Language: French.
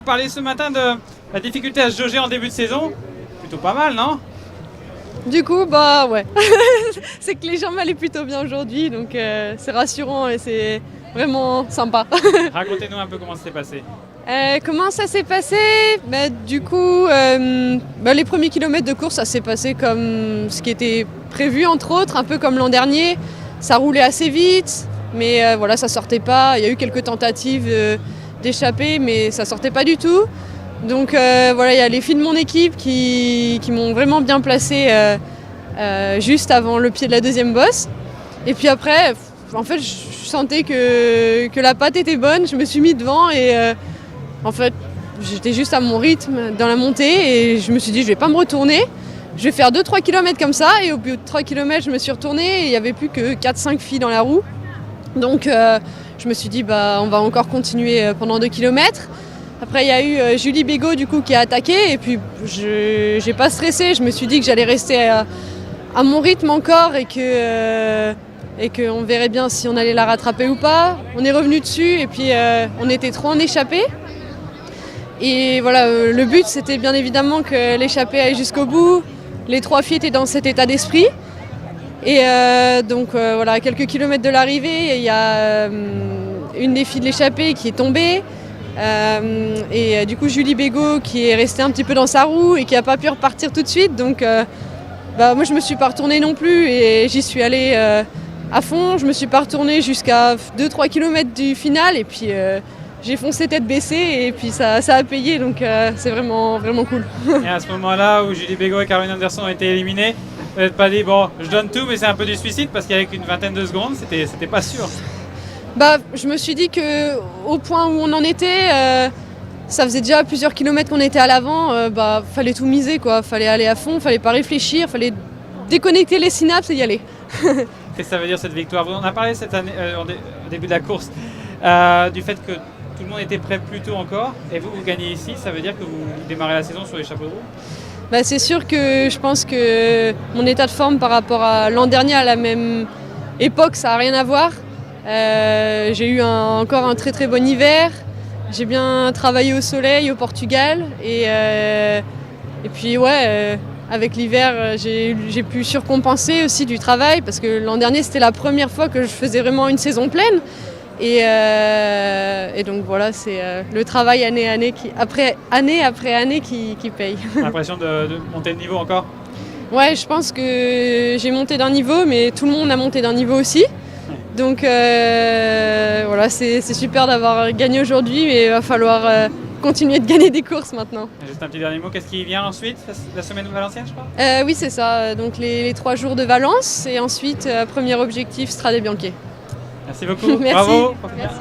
On parlait ce matin de la difficulté à se jauger en début de saison. Plutôt pas mal, non? Du coup, bah ouais. C'est que les jambes allaient plutôt bien aujourd'hui, donc c'est rassurant et c'est vraiment sympa. Racontez-nous un peu comment ça s'est passé. Comment ça s'est passé? Du coup, les premiers kilomètres de course, ça s'est passé comme ce qui était prévu, entre autres, un peu comme l'an dernier. Ça roulait assez vite, mais voilà, ça sortait pas. Il y a eu quelques tentatives d'échapper, mais ça sortait pas du tout. Donc voilà, il y a les filles de mon équipe qui m'ont vraiment bien placée juste avant le pied de la deuxième bosse. Et puis après, en fait, je sentais que la patte était bonne. Je me suis mis devant et en fait, j'étais juste à mon rythme dans la montée et je me suis dit, je vais pas me retourner. Je vais faire 2-3 km comme ça. Et au bout de 3 km, je me suis retournée et il n'y avait plus que 4-5 filles dans la roue. Donc je me suis dit, on va encore continuer pendant 2 km. Après, il y a eu Julie Bégaud du coup, qui a attaqué et puis je n'ai pas stressé. Je me suis dit que j'allais rester à mon rythme encore et qu'on verrait bien si on allait la rattraper ou pas. On est revenu dessus et puis on était trop en échappée. Et voilà, le but c'était bien évidemment que l'échappée aille jusqu'au bout. Les 3 filles étaient dans cet état d'esprit. Et donc voilà, à quelques kilomètres de l'arrivée, il y a une des filles de l'échappée qui est tombée. Et du coup Julie Bégaud qui est restée un petit peu dans sa roue et qui n'a pas pu repartir tout de suite. Donc moi je me suis pas retournée non plus et j'y suis allée à fond. Je me suis pas retournée jusqu'à 2-3 km du final et puis j'ai foncé tête baissée et puis ça a payé, donc c'est vraiment, vraiment cool. Et à ce moment-là où Julie Bégaud et Caroline Anderson ont été éliminées, vous n'êtes pas dit, bon, je donne tout, mais c'est un peu du suicide parce qu'avec une vingtaine de secondes, c'était pas sûr. Je me suis dit qu'au point où on en était, ça faisait déjà plusieurs kilomètres qu'on était à l'avant, fallait tout miser, quoi. Fallait aller à fond, fallait pas réfléchir, fallait déconnecter les synapses et y aller. Qu'est-ce que ça veut dire cette victoire? On a parlé cette année, au début de la course, du fait que tout le monde était prêt plus tôt encore, et vous gagnez ici, ça veut dire que vous démarrez la saison sur les chapeaux de roue? C'est sûr que je pense que mon état de forme par rapport à l'an dernier à la même époque, ça n'a rien à voir. J'ai eu encore un très très bon hiver. J'ai bien travaillé au soleil au Portugal et puis avec l'hiver j'ai pu surcompenser aussi du travail parce que l'an dernier c'était la première fois que je faisais vraiment une saison pleine et donc voilà, c'est le travail année après année qui paye. L'impression de monter de niveau encore? Ouais, je pense que j'ai monté d'un niveau, mais tout le monde a monté d'un niveau aussi. Donc voilà, c'est super d'avoir gagné aujourd'hui, mais il va falloir continuer de gagner des courses maintenant. Juste un petit dernier mot, qu'est-ce qui vient ensuite? La semaine de Valenciennes, je crois? Oui, c'est ça, donc les 3 jours de Valence, et ensuite, premier objectif, Strade Bianche. Merci beaucoup. Merci. Bravo. Merci.